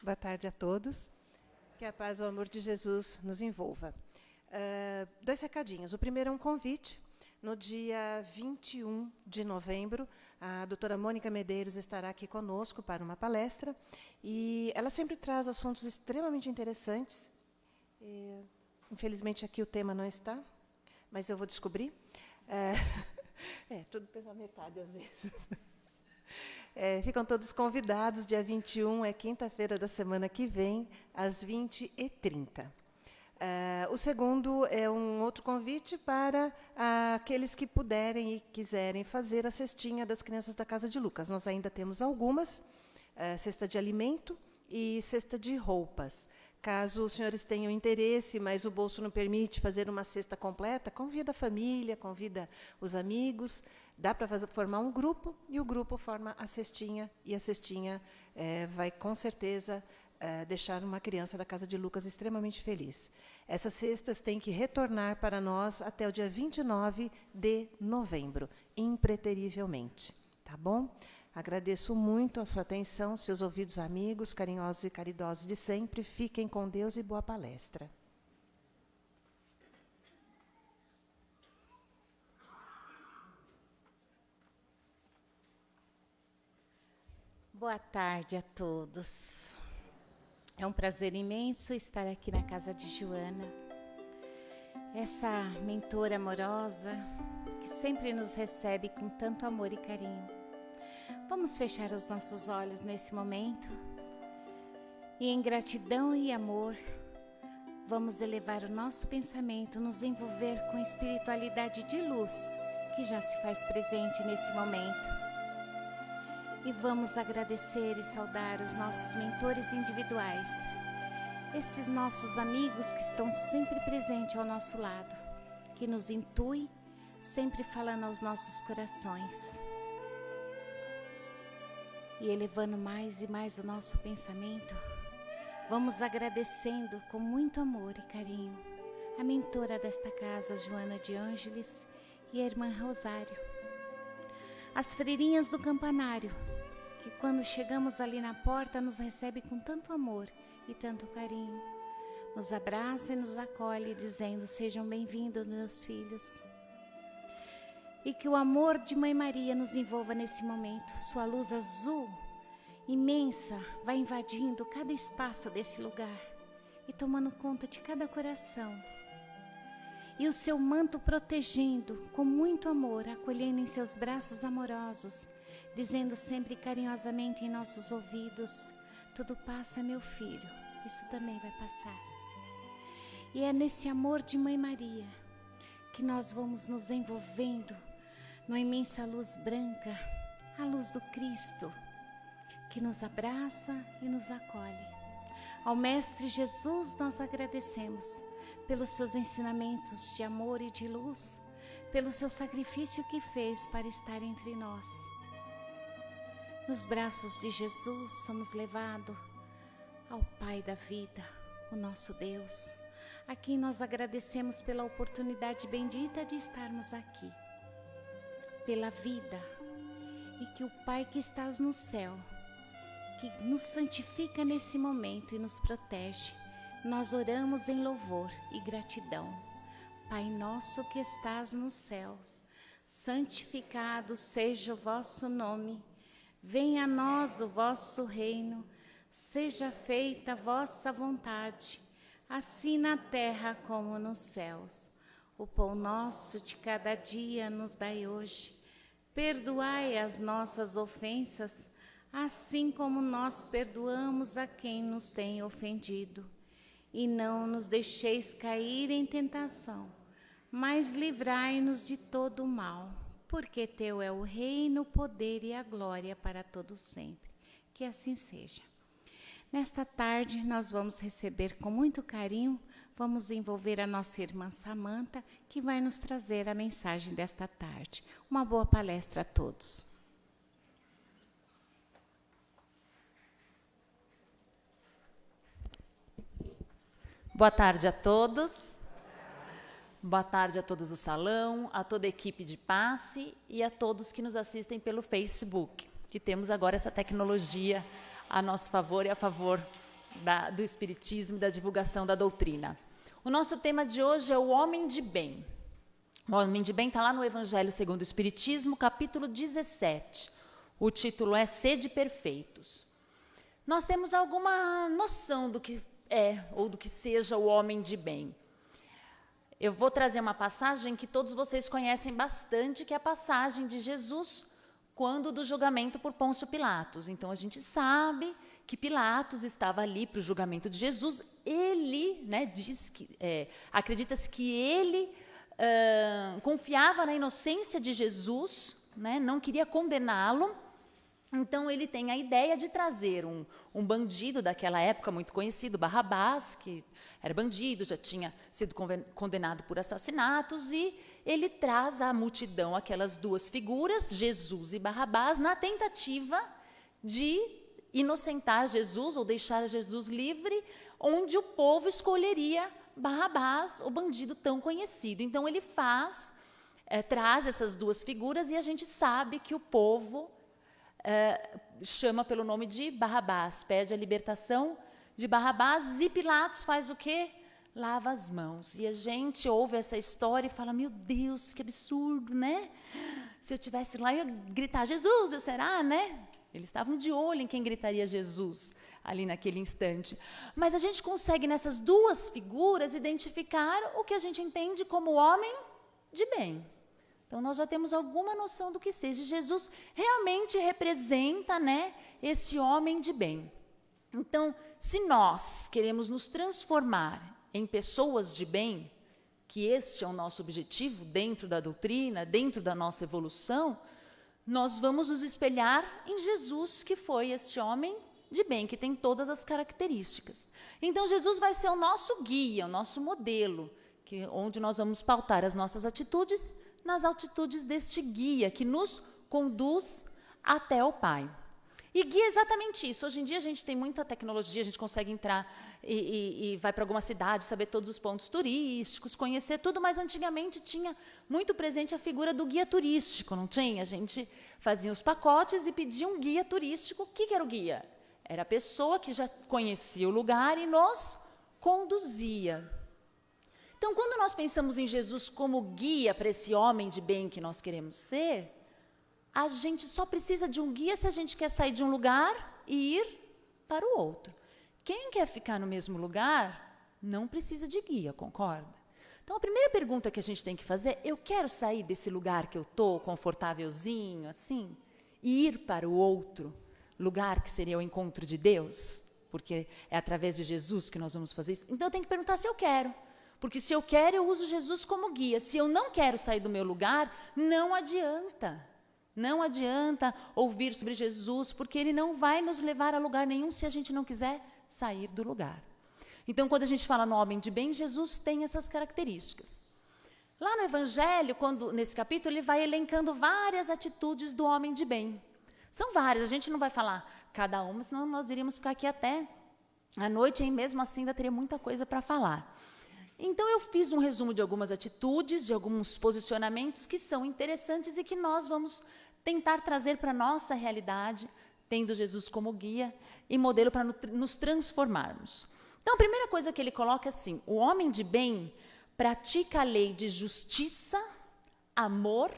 Boa tarde a todos. Que a paz e o amor de Jesus nos envolva. Dois recadinhos. O primeiro é um convite. No dia 21 de novembro, a doutora Mônica Medeiros estará aqui conosco para uma palestra. E ela sempre traz assuntos extremamente interessantes. Infelizmente, aqui o tema não está, mas eu vou descobrir. Tudo pela metade, às vezes. Ficam todos convidados, dia 21, é quinta-feira da semana que vem, às 20h30. O segundo é um outro convite para aqueles que puderem e quiserem fazer a cestinha das crianças da Casa de Lucas. Nós ainda temos algumas, cesta de alimento e cesta de roupas. Caso os senhores tenham interesse, mas o bolso não permite fazer uma cesta completa, convida a família, convida os amigos. Dá para formar um grupo e o grupo forma a cestinha. E a cestinha vai, com certeza, deixar uma criança da Casa de Lucas extremamente feliz. Essas cestas têm que retornar para nós até o dia 29 de novembro, impreterivelmente. Tá bom? Agradeço muito a sua atenção, seus ouvidos amigos, carinhosos e caridosos de sempre. Fiquem com Deus e boa palestra. Boa tarde a todos. É um prazer imenso estar aqui na casa de Joana, essa mentora amorosa que sempre nos recebe com tanto amor e carinho. Vamos fechar os nossos olhos nesse momento e, em gratidão e amor, vamos elevar o nosso pensamento, nos envolver com a espiritualidade de luz que já se faz presente nesse momento. E vamos agradecer e saudar os nossos mentores individuais, esses nossos amigos que estão sempre presentes ao nosso lado, que nos intuem, sempre falando aos nossos corações. E elevando mais e mais o nosso pensamento, vamos agradecendo com muito amor e carinho a mentora desta casa, Joana de Ângeles, e a irmã Rosário. As freirinhas do campanário, que quando chegamos ali na porta nos recebe com tanto amor e tanto carinho. Nos abraça e nos acolhe dizendo: sejam bem-vindos, meus filhos. E que o amor de Mãe Maria nos envolva nesse momento. Sua luz azul, imensa, vai invadindo cada espaço desse lugar e tomando conta de cada coração. E o seu manto protegendo com muito amor, acolhendo em seus braços amorosos, dizendo sempre carinhosamente em nossos ouvidos: tudo passa, meu filho, isso também vai passar. E é nesse amor de Mãe Maria que nós vamos nos envolvendo numa imensa luz branca, a luz do Cristo, que nos abraça e nos acolhe. Ao Mestre Jesus nós agradecemos pelos seus ensinamentos de amor e de luz, pelo seu sacrifício que fez para estar entre nós. Nos braços de Jesus somos levados ao Pai da vida, o nosso Deus, a quem nós agradecemos pela oportunidade bendita de estarmos aqui, pela vida, e que o Pai que estás no céu, que nos santifica nesse momento e nos protege, nós oramos em louvor e gratidão. Pai nosso que estás nos céus, santificado seja o vosso nome. Venha a nós o vosso reino, seja feita a vossa vontade, assim na terra como nos céus. O pão nosso de cada dia nos dai hoje. Perdoai as nossas ofensas, assim como nós perdoamos a quem nos tem ofendido. E não nos deixeis cair em tentação, mas livrai-nos de todo o mal. Porque teu é o reino, o poder e a glória para todo sempre. Que assim seja. Nesta tarde nós vamos receber com muito carinho, vamos envolver a nossa irmã Samanta, que vai nos trazer a mensagem desta tarde. Uma boa palestra a todos. Boa tarde a todos. Boa tarde a todos do salão, a toda a equipe de passe e a todos que nos assistem pelo Facebook, que temos agora essa tecnologia a nosso favor e a favor do Espiritismo e da divulgação da doutrina. O nosso tema de hoje é o homem de bem. O homem de bem está lá no Evangelho segundo o Espiritismo, capítulo 17. O título é Sede Perfeitos. Nós temos alguma noção do que é ou do que seja o homem de bem. Eu vou trazer uma passagem que todos vocês conhecem bastante, que é a passagem de Jesus quando do julgamento por Pôncio Pilatos. Então, a gente sabe que Pilatos estava ali para o julgamento de Jesus. Ele, acredita-se que ele confiava na inocência de Jesus, não queria condená-lo. Então, ele tem a ideia de trazer um bandido daquela época muito conhecido, Barrabás, que era bandido, já tinha sido condenado por assassinatos, e ele traz à multidão aquelas duas figuras, Jesus e Barrabás, na tentativa de inocentar Jesus ou deixar Jesus livre, onde o povo escolheria Barrabás, o bandido tão conhecido. Então, ele traz essas duas figuras e a gente sabe que o povo chama pelo nome de Barrabás, pede a libertação de Barrabás, e Pilatos faz o quê? Lava as mãos. E a gente ouve essa história e fala, meu Deus, que absurdo, né? Se eu estivesse lá, eu ia gritar, Jesus, será, né? Eles estavam de olho em quem gritaria Jesus ali naquele instante. Mas a gente consegue nessas duas figuras identificar o que a gente entende como homem de bem. Então, nós já temos alguma noção do que seja. Jesus realmente representa, esse homem de bem. Então, se nós queremos nos transformar em pessoas de bem, que este é o nosso objetivo dentro da doutrina, dentro da nossa evolução, nós vamos nos espelhar em Jesus, que foi este homem de bem, que tem todas as características. Então, Jesus vai ser o nosso guia, o nosso modelo, onde nós vamos pautar as nossas atitudes nas atitudes deste guia, que nos conduz até o Pai. E guia é exatamente isso. Hoje em dia a gente tem muita tecnologia, a gente consegue entrar e vai para alguma cidade, saber todos os pontos turísticos, conhecer tudo, mas antigamente tinha muito presente a figura do guia turístico, não tinha? A gente fazia os pacotes e pedia um guia turístico. O que era o guia? Era a pessoa que já conhecia o lugar e nos conduzia. Então, quando nós pensamos em Jesus como guia para esse homem de bem que nós queremos ser, a gente só precisa de um guia se a gente quer sair de um lugar e ir para o outro. Quem quer ficar no mesmo lugar não precisa de guia, concorda? Então, a primeira pergunta que a gente tem que fazer é, eu quero sair desse lugar que eu estou, confortávelzinho, assim, e ir para o outro lugar que seria o encontro de Deus? Porque é através de Jesus que nós vamos fazer isso. Então, eu tenho que perguntar se eu quero. Porque se eu quero, eu uso Jesus como guia. Se eu não quero sair do meu lugar, não adianta. Não adianta ouvir sobre Jesus, porque ele não vai nos levar a lugar nenhum se a gente não quiser sair do lugar. Então, quando a gente fala no homem de bem, Jesus tem essas características. Lá no Evangelho, nesse capítulo, ele vai elencando várias atitudes do homem de bem. São várias, a gente não vai falar cada uma, senão nós iríamos ficar aqui até a noite, e mesmo assim ainda teria muita coisa para falar. Então, eu fiz um resumo de algumas atitudes, de alguns posicionamentos que são interessantes e que nós vamos tentar trazer para a nossa realidade, tendo Jesus como guia e modelo para nos transformarmos. Então, a primeira coisa que ele coloca é assim, o homem de bem pratica a lei de justiça, amor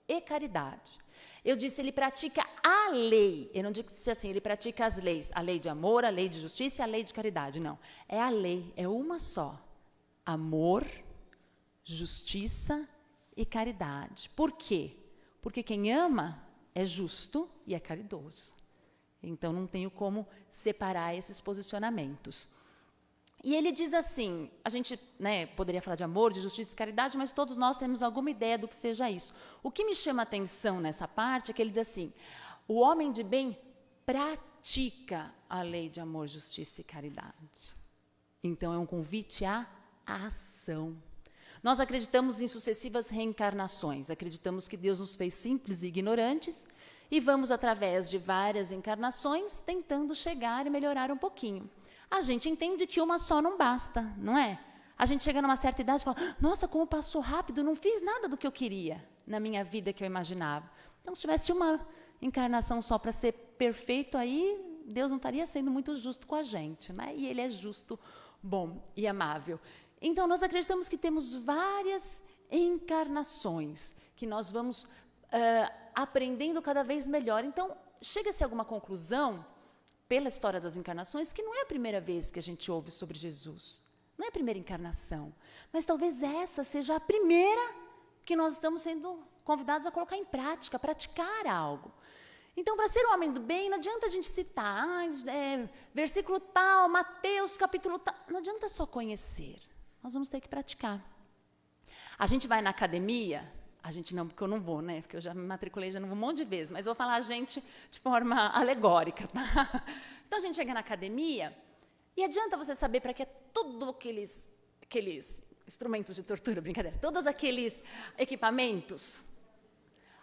e caridade. Eu disse, ele pratica a lei. Eu não disse assim, ele pratica as leis. A lei de amor, a lei de justiça e a lei de caridade. Não, é a lei, é uma só. Amor, justiça e caridade. Por quê? Porque quem ama é justo e é caridoso. Então, não tenho como separar esses posicionamentos. E ele diz assim, a gente poderia falar de amor, de justiça e caridade, mas todos nós temos alguma ideia do que seja isso. O que me chama a atenção nessa parte é que ele diz assim, o homem de bem pratica a lei de amor, justiça e caridade. Então, é um convite à ação. Nós acreditamos em sucessivas reencarnações, acreditamos que Deus nos fez simples e ignorantes e vamos, através de várias encarnações, tentando chegar e melhorar um pouquinho. A gente entende que uma só não basta, não é? A gente chega numa certa idade e fala, nossa, como passou rápido, não fiz nada do que eu queria na minha vida que eu imaginava. Então, se tivesse uma encarnação só para ser perfeito, aí Deus não estaria sendo muito justo com a gente, né? E Ele é justo, bom e amável. Então, nós acreditamos que temos várias encarnações, que nós vamos aprendendo cada vez melhor. Então, chega-se a alguma conclusão, pela história das encarnações, que não é a primeira vez que a gente ouve sobre Jesus. Não é a primeira encarnação. Mas talvez essa seja a primeira que nós estamos sendo convidados a colocar em prática, a praticar algo. Então, para ser um homem do bem, não adianta a gente citar, versículo tal, Mateus, capítulo tal. Não adianta só conhecer. Nós vamos ter que praticar. A gente vai na academia, a gente não, porque eu não vou, né? Porque eu já me matriculei, já não vou um monte de vezes, mas eu vou falar a gente de forma alegórica, tá? Então, a gente chega na academia e adianta você saber para que é tudo aqueles instrumentos de tortura, brincadeira, todos aqueles equipamentos.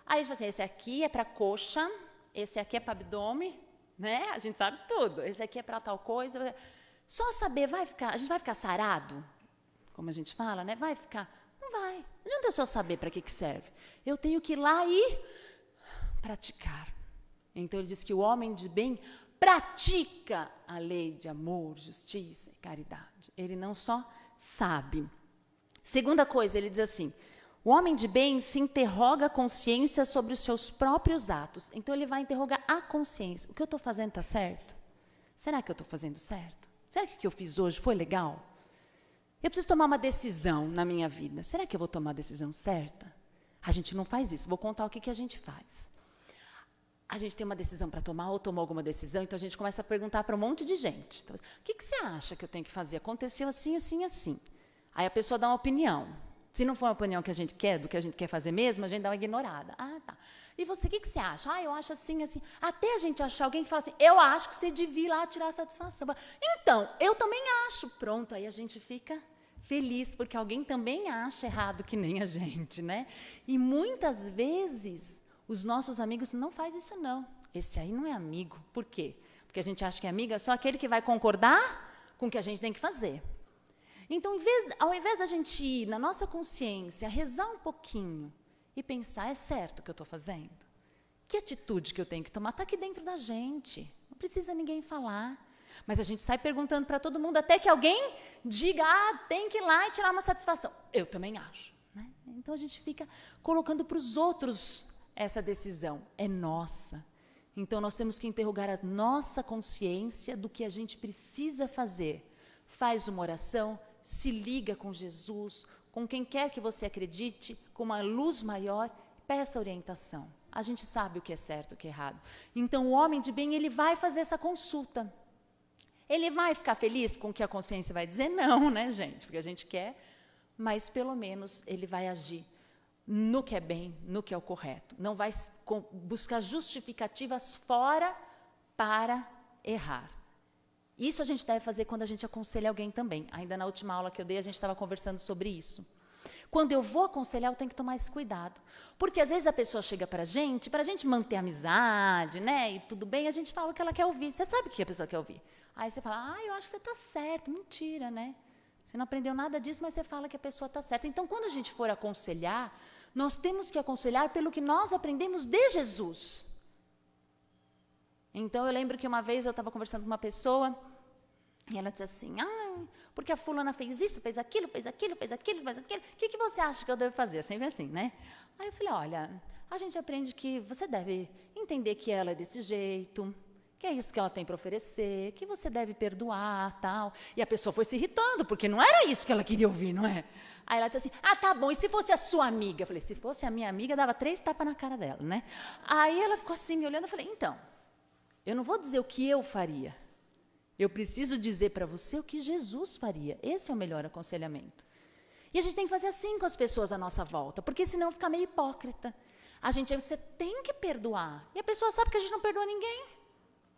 Aí a gente fala assim, esse aqui é para coxa, esse aqui é para abdômen, né? A gente sabe tudo. Esse aqui é para tal coisa. Só saber, a gente vai ficar sarado? Como a gente fala, né? Vai ficar? Não vai. Não adianta só saber para que serve. Eu tenho que ir lá e praticar. Então, ele diz que o homem de bem pratica a lei de amor, justiça e caridade. Ele não só sabe. Segunda coisa, ele diz assim, o homem de bem se interroga a consciência sobre os seus próprios atos. Então, ele vai interrogar a consciência. O que eu estou fazendo está certo? Será que eu estou fazendo certo? Será que o que eu fiz hoje foi legal? Eu preciso tomar uma decisão na minha vida. Será que eu vou tomar a decisão certa? A gente não faz isso. Vou contar o que a gente faz. A gente tem uma decisão para tomar ou tomou alguma decisão, então a gente começa a perguntar para um monte de gente. Então, o que você acha que eu tenho que fazer? Aconteceu assim, assim, assim. Aí a pessoa dá uma opinião. Se não for uma opinião que a gente quer, do que a gente quer fazer mesmo, a gente dá uma ignorada. Ah, tá. E você, o que você acha? Ah, eu acho assim, assim. Até a gente achar alguém que fala assim, eu acho que você devia ir lá tirar a satisfação. Então, eu também acho. Pronto, aí a gente fica feliz, porque alguém também acha errado que nem a gente, né? E muitas vezes, os nossos amigos não fazem isso, não. Esse aí não é amigo. Por quê? Porque a gente acha que amigo é só aquele que vai concordar com o que a gente tem que fazer. Então, ao invés da gente ir na nossa consciência, rezar um pouquinho e pensar, é certo o que eu estou fazendo? Que atitude que eu tenho que tomar? Está aqui dentro da gente. Não precisa ninguém falar. Mas a gente sai perguntando para todo mundo até que alguém diga, tem que ir lá e tirar uma satisfação. Eu também acho. Né? Então, a gente fica colocando para os outros essa decisão. É nossa. Então, nós temos que interrogar a nossa consciência do que a gente precisa fazer. Faz uma oração, se liga com Jesus, com quem quer que você acredite, com uma luz maior, peça orientação. A gente sabe o que é certo e o que é errado. Então, o homem de bem, ele vai fazer essa consulta. Ele vai ficar feliz com o que a consciência vai dizer? Não, né, gente? Porque a gente quer, mas pelo menos ele vai agir no que é bem, no que é o correto. Não vai buscar justificativas fora para errar. Isso a gente deve fazer quando a gente aconselha alguém também. Ainda na última aula que eu dei, a gente estava conversando sobre isso. Quando eu vou aconselhar, eu tenho que tomar esse cuidado. Porque às vezes a pessoa chega para a gente manter a amizade, né? E tudo bem, a gente fala o que ela quer ouvir. Você sabe o que a pessoa quer ouvir. Aí você fala, eu acho que você está certo. Mentira, né? Você não aprendeu nada disso, mas você fala que a pessoa está certa. Então, quando a gente for aconselhar, nós temos que aconselhar pelo que nós aprendemos de Jesus. Então, eu lembro que uma vez eu estava conversando com uma pessoa e ela disse assim, porque a fulana fez isso, fez aquilo, fez aquilo, fez aquilo, fez aquilo. O que você acha que eu devo fazer? Sempre assim, né? Aí eu falei, olha, a gente aprende que você deve entender que ela é desse jeito, que é isso que ela tem para oferecer, que você deve perdoar, tal. E a pessoa foi se irritando, porque não era isso que ela queria ouvir, não é? Aí ela disse assim, tá bom, e se fosse a sua amiga? Eu falei, se fosse a minha amiga, dava 3 tapas na cara dela, né? Aí ela ficou assim, me olhando, eu falei, então, eu não vou dizer o que eu faria. Eu preciso dizer para você o que Jesus faria. Esse é o melhor aconselhamento. E a gente tem que fazer assim com as pessoas à nossa volta, porque senão fica meio hipócrita. Você tem que perdoar. E a pessoa sabe que a gente não perdoa ninguém.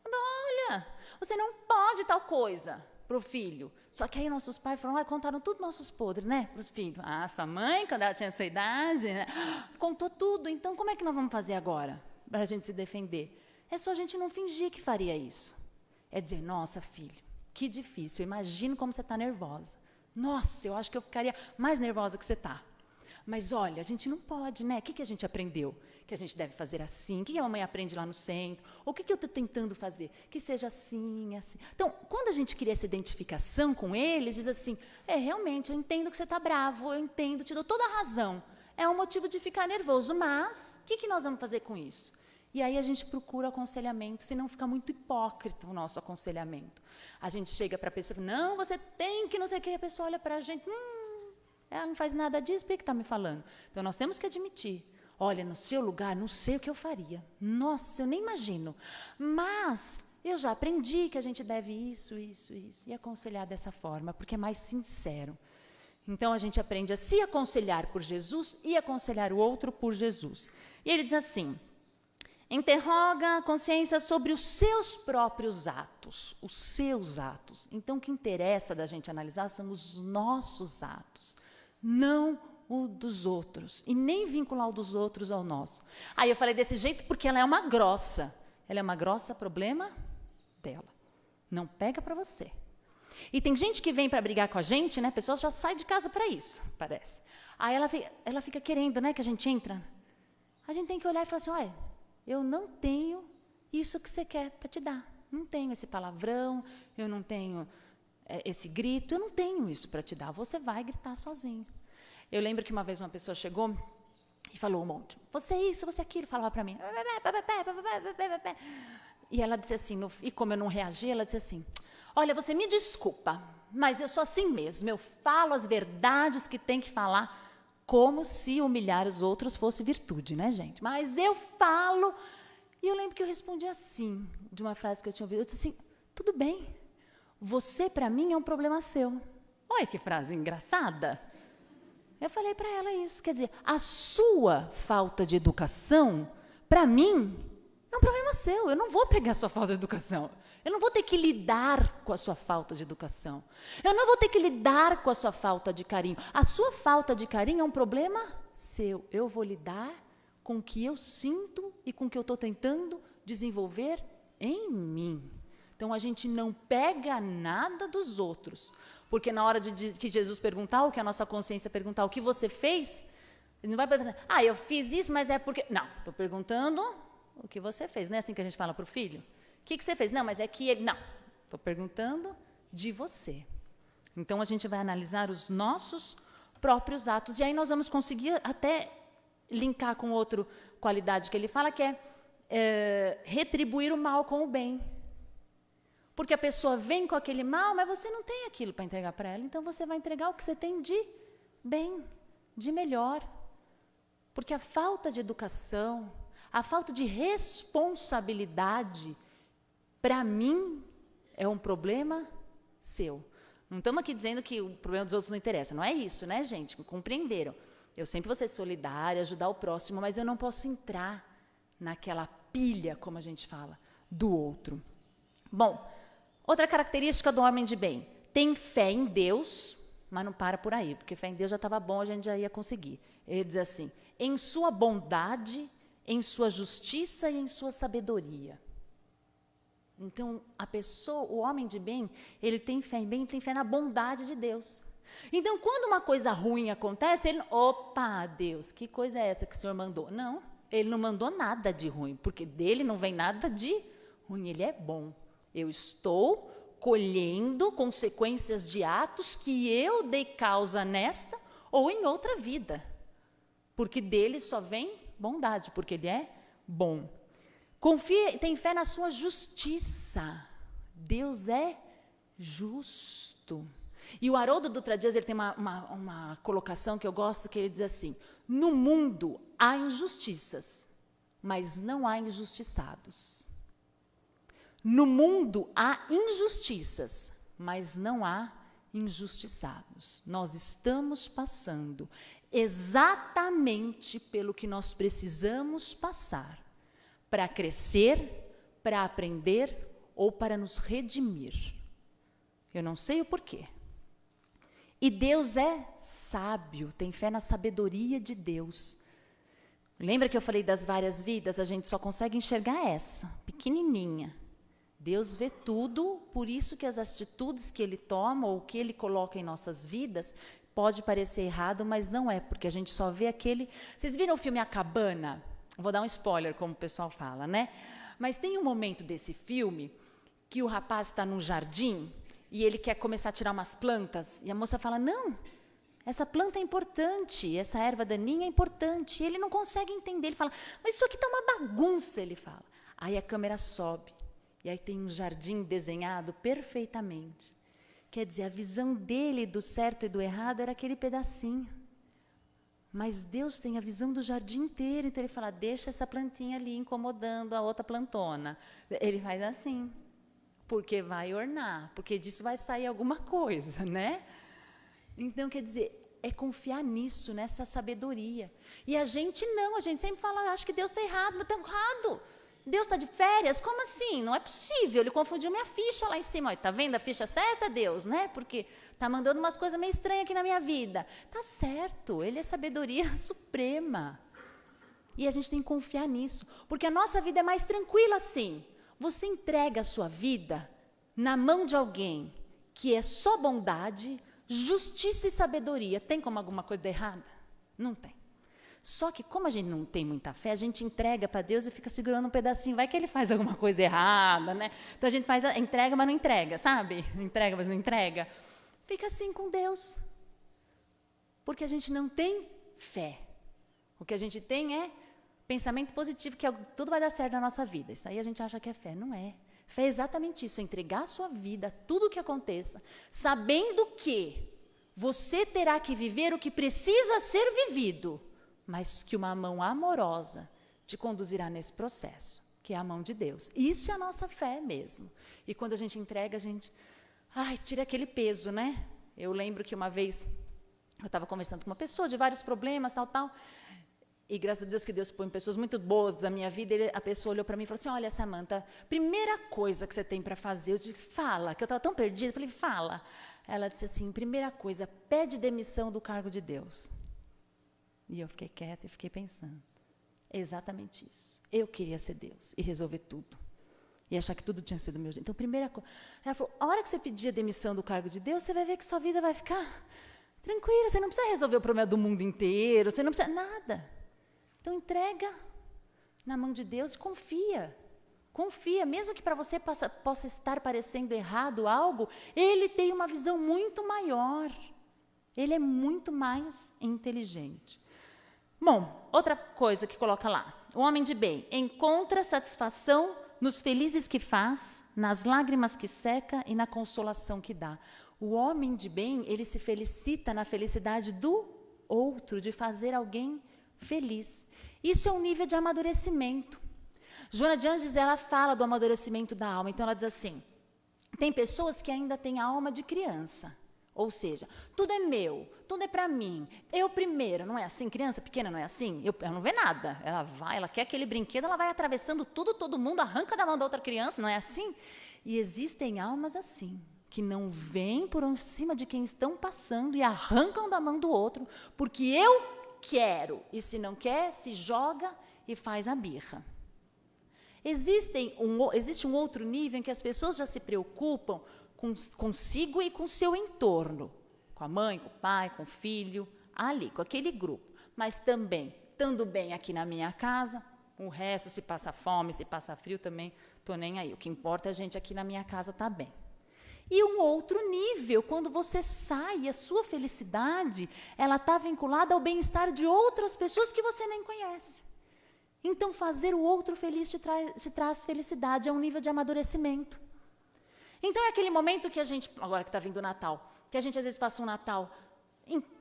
Olha, você não pode tal coisa para o filho. Só que aí nossos pais falaram, contaram tudo nossos podres, né, para os filhos. Sua mãe, quando ela tinha essa idade, né, contou tudo. Então, como é que nós vamos fazer agora para a gente se defender? É só a gente não fingir que faria isso. É dizer, nossa, filho, que difícil, eu imagino como você está nervosa. Nossa, eu acho que eu ficaria mais nervosa que você está. Mas olha, a gente não pode, né? O que a gente aprendeu? Que a gente deve fazer assim. O que a mamãe aprende lá no centro? Ou o que eu estou tentando fazer? Que seja assim, assim. Então, quando a gente cria essa identificação com eles, diz assim, realmente, eu entendo que você está bravo, eu entendo, te dou toda a razão. É um motivo de ficar nervoso, mas o que nós vamos fazer com isso? E aí a gente procura aconselhamento, senão fica muito hipócrita o nosso aconselhamento. A gente chega para a pessoa e fala, não, você tem que não sei o que, a pessoa olha para a gente, ela não faz nada disso, por que está me falando? Então, nós temos que admitir, olha, no seu lugar, não sei o que eu faria. Nossa, eu nem imagino. Mas eu já aprendi que a gente deve isso, e aconselhar dessa forma, porque é mais sincero. Então, a gente aprende a se aconselhar por Jesus e aconselhar o outro por Jesus. E ele diz assim, interroga a consciência sobre os seus próprios atos, os seus atos. Então, o que interessa da gente analisar são os nossos atos, não o dos outros, e nem vincular o dos outros ao nosso. Aí eu falei desse jeito porque ela é uma grossa. Ela é uma grossa, problema dela. Não pega para você. E tem gente que vem para brigar com a gente, né? A pessoa já sai de casa para isso, parece. Aí ela fica querendo, né, que a gente entra. A gente tem que olhar e falar assim, olha, eu não tenho isso que você quer para te dar. Não tenho esse palavrão, eu não tenho esse grito, eu não tenho isso para te dar. Você vai gritar sozinho. Eu lembro que uma vez uma pessoa chegou e falou um monte. Você isso, você aquilo, falava para mim. E ela disse assim, e como eu não reagi, ela disse assim, olha, você me desculpa, mas eu sou assim mesmo. Eu falo as verdades que tem que falar, como se humilhar os outros fosse virtude, né, gente? Mas eu falo. E eu lembro que eu respondi assim, de uma frase que eu tinha ouvido. Eu disse assim, tudo bem, você para mim é um problema seu. Olha que frase engraçada. Eu falei para ela isso, quer dizer, a sua falta de educação, para mim, é um problema seu. Eu não vou pegar a sua falta de educação. Eu não vou ter que lidar com a sua falta de educação. Eu não vou ter que lidar com a sua falta de carinho. A sua falta de carinho é um problema seu. Eu vou lidar com o que eu sinto e com o que eu estou tentando desenvolver em mim. Então, a gente não pega nada dos outros. Porque na hora que Jesus perguntar, ou que a nossa consciência perguntar o que você fez, ele não vai pensar, eu fiz isso, mas é porque... Não, estou perguntando o que você fez. Não é assim que a gente fala para o filho? O que você fez? Não, mas é que ele... Não, estou perguntando de você. Então, a gente vai analisar os nossos próprios atos. E aí nós vamos conseguir até linkar com outra qualidade que ele fala, que é retribuir o mal com o bem. Porque a pessoa vem com aquele mal, mas você não tem aquilo para entregar para ela. Então, você vai entregar o que você tem de bem, de melhor. Porque a falta de educação, a falta de responsabilidade, para mim, é um problema seu. Não estamos aqui dizendo que o problema dos outros não interessa. Não é isso, né, gente? Compreenderam. Eu sempre vou ser solidária, ajudar o próximo, mas eu não posso entrar naquela pilha, como a gente fala, do outro. Bom, outra característica do homem de bem. Tem fé em Deus, mas não para por aí, porque fé em Deus já estava bom, a gente já ia conseguir. Ele diz assim, em sua bondade, em sua justiça e em sua sabedoria. Então, o homem de bem, ele tem fé em bem, tem fé na bondade de Deus. Então, quando uma coisa ruim acontece, ele, opa, Deus, que coisa é essa que o Senhor mandou? Não, ele não mandou nada de ruim, porque dele não vem nada de ruim, ele é bom. Eu estou colhendo consequências de atos que eu dei causa nesta ou em outra vida, porque dele só vem bondade, porque ele é bom. Confia, tem fé na sua justiça. Deus é justo. E o Haroldo Dutra Dias, ele tem uma colocação que eu gosto, que ele diz assim, no mundo há injustiças, mas não há injustiçados. No mundo há injustiças, mas não há injustiçados. Nós estamos passando exatamente pelo que nós precisamos passar para crescer, para aprender ou para nos redimir. Eu não sei o porquê. E Deus é sábio, tem fé na sabedoria de Deus. Lembra que eu falei das várias vidas? A gente só consegue enxergar essa, pequenininha. Deus vê tudo, por isso que as atitudes que Ele toma ou que Ele coloca em nossas vidas pode parecer errado, mas não é, porque a gente só vê aquele... Vocês viram o filme A Cabana? Vou dar um spoiler, como o pessoal fala, né? Mas tem um momento desse filme que o rapaz está num jardim e ele quer começar a tirar umas plantas, e a moça fala, não, essa planta é importante, essa erva daninha é importante. E ele não consegue entender, ele fala, mas isso aqui está uma bagunça, ele fala. Aí a câmera sobe, e aí tem um jardim desenhado perfeitamente. Quer dizer, a visão dele do certo e do errado era aquele pedacinho. Mas Deus tem a visão do jardim inteiro, então ele fala, deixa essa plantinha ali incomodando a outra plantona. Ele faz assim, porque vai ornar, porque disso vai sair alguma coisa, né? Então, quer dizer, é confiar nisso, nessa sabedoria. E a gente não, a gente sempre fala, acho que Deus está errado, mas está errado. Deus está de férias? Como assim? Não é possível, ele confundiu minha ficha lá em cima. Está vendo a ficha certa, Deus, né? Porque está mandando umas coisas meio estranhas aqui na minha vida. Está certo, ele é sabedoria suprema. E a gente tem que confiar nisso, porque a nossa vida é mais tranquila assim. Você entrega a sua vida na mão de alguém que é só bondade, justiça e sabedoria. Tem como alguma coisa errada? Não tem. Só que como a gente não tem muita fé, a gente entrega para Deus e fica segurando um pedacinho. Vai que ele faz alguma coisa errada, né? Então a gente entrega, mas não entrega, sabe? Entrega, mas não entrega. Fica assim com Deus. Porque a gente não tem fé. O que a gente tem é pensamento positivo, que tudo vai dar certo na nossa vida. Isso aí a gente acha que é fé. Não é. Fé é exatamente isso, é entregar a sua vida, tudo o que aconteça, sabendo que você terá que viver o que precisa ser vivido, mas que uma mão amorosa te conduzirá nesse processo, que é a mão de Deus. Isso é a nossa fé mesmo. E quando a gente entrega, a gente... tira aquele peso, né? Eu lembro que uma vez eu estava conversando com uma pessoa de vários problemas, tal, e graças a Deus que Deus põe pessoas muito boas na minha vida, a pessoa olhou para mim e falou assim, olha, Samantha, primeira coisa que você tem para fazer, eu disse, fala, que eu estava tão perdida, eu falei, fala. Ela disse assim, primeira coisa, pede demissão do cargo de Deus. E eu fiquei quieta e fiquei pensando. É exatamente isso. Eu queria ser Deus e resolver tudo. E achar que tudo tinha sido meu jeito. Então, primeira coisa. Ela falou, a hora que você pedir a demissão do cargo de Deus, você vai ver que sua vida vai ficar tranquila. Você não precisa resolver o problema do mundo inteiro. Você não precisa nada. Então, entrega na mão de Deus e confia. Confia. Mesmo que para você possa estar parecendo errado algo, Ele tem uma visão muito maior. Ele é muito mais inteligente. Bom, outra coisa que coloca lá. O homem de bem encontra satisfação nos felizes que faz, nas lágrimas que seca e na consolação que dá. O homem de bem, ele se felicita na felicidade do outro, de fazer alguém feliz. Isso é um nível de amadurecimento. Joana de Ângeles, ela fala do amadurecimento da alma. Então, ela diz assim, tem pessoas que ainda têm a alma de criança. Ou seja, tudo é meu, tudo é para mim, eu primeiro, não é assim? Criança pequena não é assim? Ela não vê nada, ela quer aquele brinquedo, ela vai atravessando tudo, todo mundo arranca da mão da outra criança, não é assim? E existem almas assim, que não vêm por cima de quem estão passando e arrancam da mão do outro, porque eu quero, e se não quer, se joga e faz a birra. Existe um outro nível em que as pessoas já se preocupam consigo e com o seu entorno, com a mãe, com o pai, com o filho, ali, com aquele grupo. Mas também, estando bem aqui na minha casa, o resto, se passa fome, se passa frio, também estou nem aí. O que importa é a gente aqui na minha casa estar bem. E um outro nível, quando você sai, a sua felicidade, ela está vinculada ao bem-estar de outras pessoas que você nem conhece. Então, fazer o outro feliz te traz felicidade, é um nível de amadurecimento. Então, é aquele momento que a gente, agora que está vindo o Natal, que a gente às vezes passa um Natal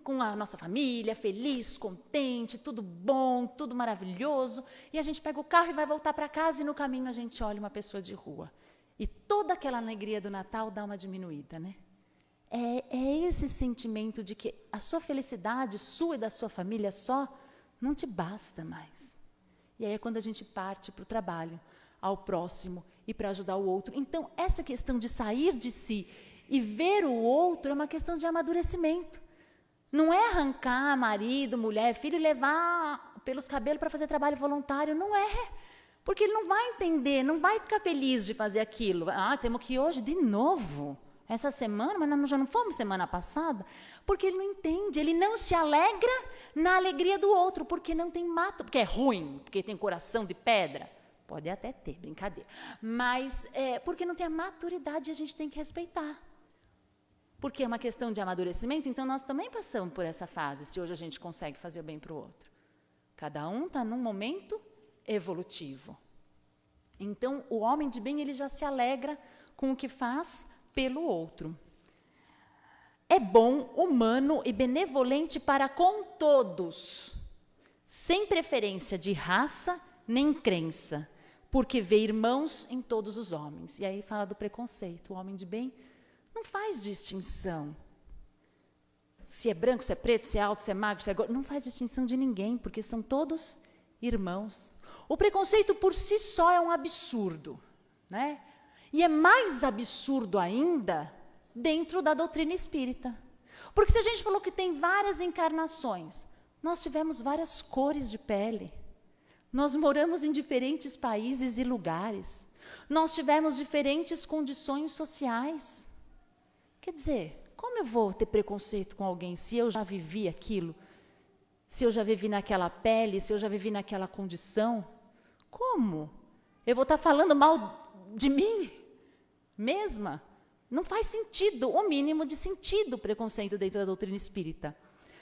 com a nossa família, feliz, contente, tudo bom, tudo maravilhoso, e a gente pega o carro e vai voltar para casa e no caminho a gente olha uma pessoa de rua. E toda aquela alegria do Natal dá uma diminuída, né? É esse sentimento de que a sua felicidade, sua e da sua família só, não te basta mais. E aí é quando a gente parte para o trabalho, ao próximo e para ajudar o outro. Então, essa questão de sair de si e ver o outro é uma questão de amadurecimento. Não é arrancar marido, mulher, filho e levar pelos cabelos para fazer trabalho voluntário. Não é. Porque ele não vai entender, não vai ficar feliz de fazer aquilo. Temos que ir hoje de novo. essa semana, mas nós já não fomos semana passada, porque ele não entende, ele não se alegra na alegria do outro, porque não tem porque é ruim, porque tem coração de pedra. Pode até ter, brincadeira. Mas porque não tem a maturidade, a gente tem que respeitar. Porque é uma questão de amadurecimento, então nós também passamos por essa fase, se hoje a gente consegue fazer o bem para o outro. Cada um está num momento evolutivo. Então, o homem de bem, ele já se alegra com o que faz pelo outro. É bom, humano e benevolente para com todos, sem preferência de raça nem crença, porque vê irmãos em todos os homens. E aí fala do preconceito. O homem de bem não faz distinção. Se é branco, se é preto, se é alto, se é magro, se é gordo, não faz distinção de ninguém, porque são todos irmãos. O preconceito por si só é um absurdo, né? E é mais absurdo ainda dentro da doutrina espírita. Porque se a gente falou que tem várias encarnações, nós tivemos várias cores de pele. Nós moramos em diferentes países e lugares. Nós tivemos diferentes condições sociais. Quer dizer, como eu vou ter preconceito com alguém se eu já vivi aquilo? Se eu já vivi naquela pele, se eu já vivi naquela condição? Como? Eu vou estar falando mal de mim mesma? Não faz sentido, o mínimo de sentido, o preconceito dentro da doutrina espírita.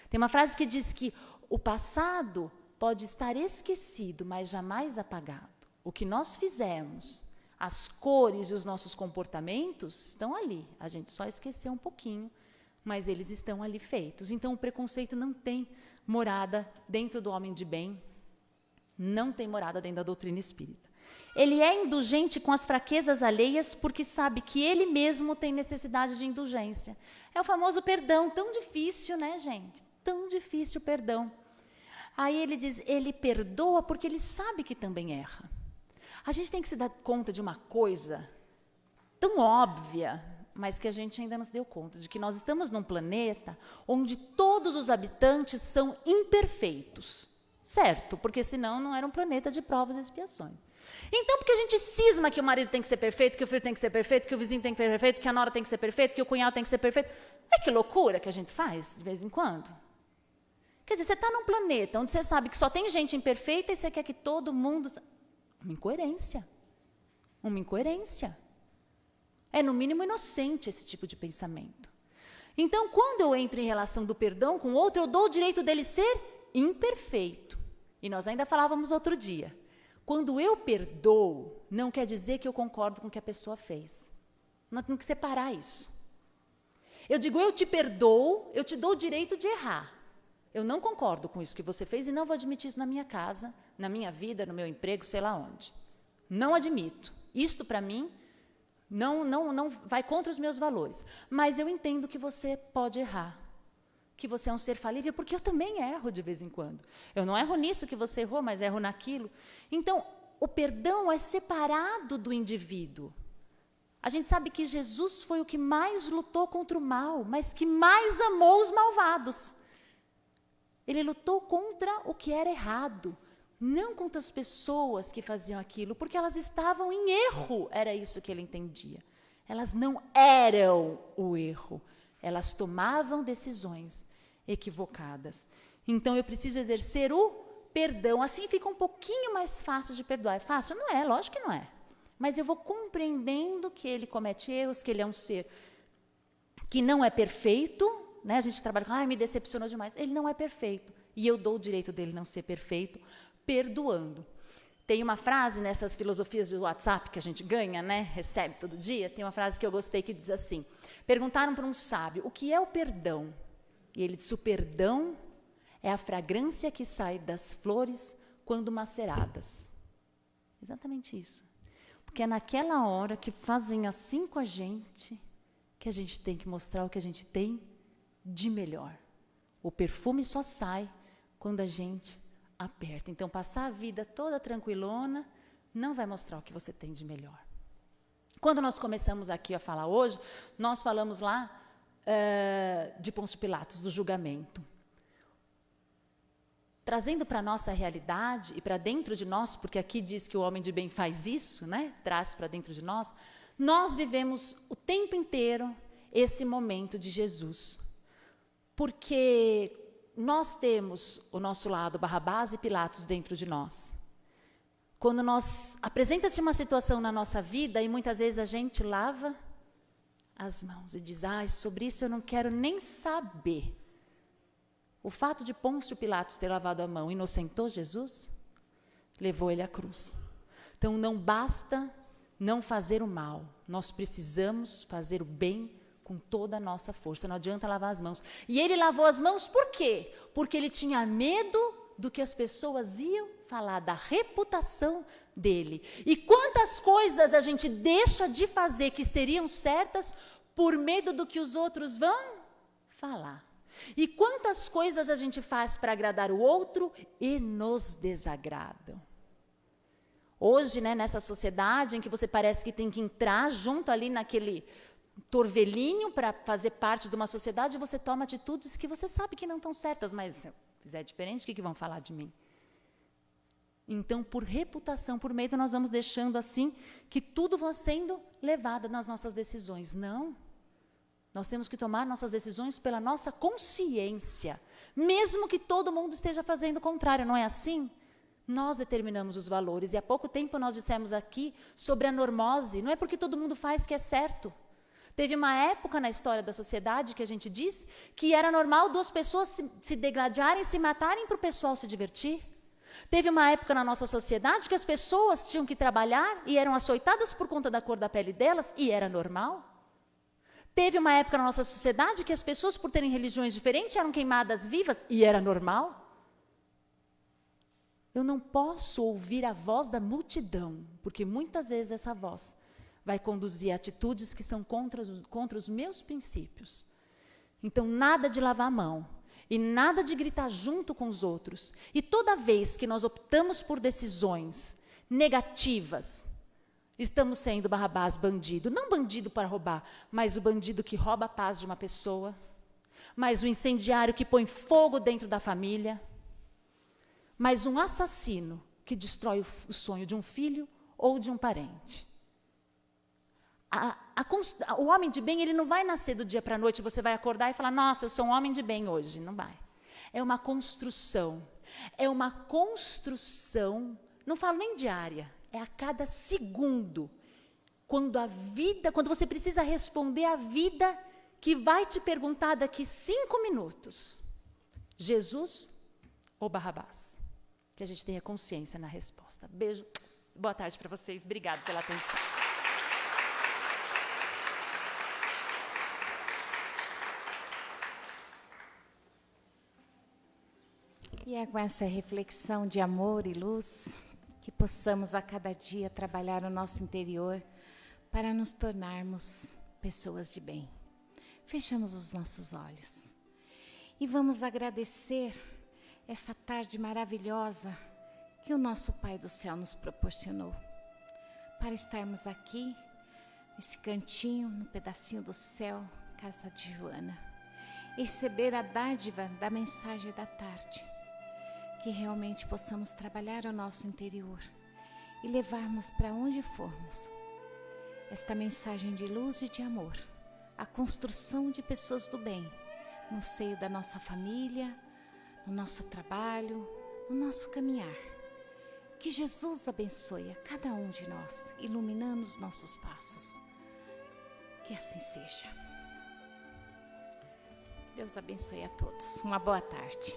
Tem uma frase que diz que o passado pode estar esquecido, mas jamais apagado. O que nós fizemos, as cores e os nossos comportamentos estão ali. A gente só esqueceu um pouquinho, mas eles estão ali feitos. Então, o preconceito não tem morada dentro do homem de bem, não tem morada dentro da doutrina espírita. Ele é indulgente com as fraquezas alheias porque sabe que ele mesmo tem necessidade de indulgência. É o famoso perdão, tão difícil, né, gente? Tão difícil o perdão. Aí ele diz, ele perdoa porque ele sabe que também erra. A gente tem que se dar conta de uma coisa tão óbvia, mas que a gente ainda não se deu conta, de que nós estamos num planeta onde todos os habitantes são imperfeitos. Certo, porque senão não era um planeta de provas e expiações. Então, porque a gente cisma que o marido tem que ser perfeito, que o filho tem que ser perfeito, que o vizinho tem que ser perfeito, que a nora tem que ser perfeita, que o cunhado tem que ser perfeito. É que loucura que a gente faz, de vez em quando. Quer dizer, você está num planeta onde você sabe que só tem gente imperfeita e você quer que todo mundo... Uma incoerência. Uma incoerência. É, no mínimo, inocente esse tipo de pensamento. Então, quando eu entro em relação do perdão com o outro, eu dou o direito dele ser imperfeito. E nós ainda falávamos outro dia. Quando eu perdoo, não quer dizer que eu concordo com o que a pessoa fez. Nós temos que separar isso. Eu digo, eu te perdoo, eu te dou o direito de errar. Eu não concordo com isso que você fez e não vou admitir isso na minha casa, na minha vida, no meu emprego, sei lá onde. Não admito. Isto, para mim, não vai contra os meus valores. Mas eu entendo que você pode errar. Que você é um ser falível, porque eu também erro de vez em quando. Eu não erro nisso que você errou, mas erro naquilo. Então, o perdão é separado do indivíduo. A gente sabe que Jesus foi o que mais lutou contra o mal, mas que mais amou os malvados. Ele lutou contra o que era errado, não contra as pessoas que faziam aquilo, porque elas estavam em erro, era isso que ele entendia. Elas não eram o erro, elas tomavam decisões equivocadas. Então, eu preciso exercer o perdão, assim fica um pouquinho mais fácil de perdoar. É fácil? Não é, lógico que não é. Mas eu vou compreendendo que ele comete erros, que ele é um ser que não é perfeito, né? A gente trabalha com, me decepcionou demais. Ele não é perfeito. E eu dou o direito dele não ser perfeito, perdoando. Tem uma frase nessas filosofias de WhatsApp que a gente ganha, né? Recebe todo dia. Tem uma frase que eu gostei que diz assim, perguntaram para um sábio, o que é o perdão? E ele disse, o perdão é a fragrância que sai das flores quando maceradas. Exatamente isso. Porque é naquela hora que fazem assim com a gente que a gente tem que mostrar o que a gente tem de melhor. O perfume só sai quando a gente aperta. Então, passar a vida toda tranquilona não vai mostrar o que você tem de melhor. Quando nós começamos aqui a falar hoje, nós falamos lá de Pôncio Pilatos, do julgamento. Trazendo para a nossa realidade e para dentro de nós, porque aqui diz que o homem de bem faz isso, né? Traz para dentro de nós. Nós vivemos o tempo inteiro esse momento de Jesus. Porque nós temos o nosso lado Barrabás e Pilatos dentro de nós. Quando apresenta-se uma situação na nossa vida e muitas vezes a gente lava as mãos e diz, sobre isso eu não quero nem saber. O fato de Pôncio Pilatos ter lavado a mão inocentou Jesus? Levou ele à cruz. Então não basta não fazer o mal, nós precisamos fazer o bem com toda a nossa força, não adianta lavar as mãos. E ele lavou as mãos por quê? Porque ele tinha medo do que as pessoas iam falar, da reputação dele. E quantas coisas a gente deixa de fazer que seriam certas por medo do que os outros vão falar. E quantas coisas a gente faz para agradar o outro e nos desagradam. Hoje, nessa sociedade em que você parece que tem que entrar junto ali naquele torvelinho para fazer parte de uma sociedade, você toma atitudes que você sabe que não estão certas, mas se eu fizer diferente, o que vão falar de mim? Então, por reputação, por medo, nós vamos deixando assim que tudo vai sendo levado nas nossas decisões. Não. Nós temos que tomar nossas decisões pela nossa consciência, mesmo que todo mundo esteja fazendo o contrário, não é assim? Nós determinamos os valores, e há pouco tempo nós dissemos aqui sobre a normose, não é porque todo mundo faz que é certo. Teve uma época na história da sociedade que a gente diz que era normal duas pessoas se degladiarem, se matarem para o pessoal se divertir. Teve uma época na nossa sociedade que as pessoas tinham que trabalhar e eram açoitadas por conta da cor da pele delas, e era normal. Teve uma época na nossa sociedade que as pessoas, por terem religiões diferentes, eram queimadas vivas, e era normal. Eu não posso ouvir a voz da multidão, porque muitas vezes essa voz vai conduzir a atitudes que são contra os meus princípios. Então, nada de lavar a mão e nada de gritar junto com os outros. E toda vez que nós optamos por decisões negativas, estamos sendo Barrabás, bandido. Não bandido para roubar, mas o bandido que rouba a paz de uma pessoa, mas o incendiário que põe fogo dentro da família, mas um assassino que destrói o sonho de um filho ou de um parente. O homem de bem, ele não vai nascer do dia para a noite, você vai acordar e falar, nossa, eu sou um homem de bem hoje. Não vai. É uma construção. É uma construção, não falo nem diária, é a cada segundo. Quando você precisa responder à vida que vai te perguntar daqui 5 minutos, Jesus ou Barrabás? Que a gente tenha consciência na resposta. Beijo, boa tarde para vocês, obrigado pela atenção. E é com essa reflexão de amor e luz que possamos a cada dia trabalhar o nosso interior para nos tornarmos pessoas de bem. Fechamos os nossos olhos e vamos agradecer essa tarde maravilhosa que o nosso Pai do Céu nos proporcionou para estarmos aqui nesse cantinho, no pedacinho do céu, casa de Joana, receber a dádiva da mensagem da tarde, que realmente possamos trabalhar o nosso interior e levarmos para onde formos esta mensagem de luz e de amor, a construção de pessoas do bem no seio da nossa família, no nosso trabalho, no nosso caminhar. Que Jesus abençoe a cada um de nós, iluminando os nossos passos. Que assim seja. Deus abençoe a todos. Uma boa tarde.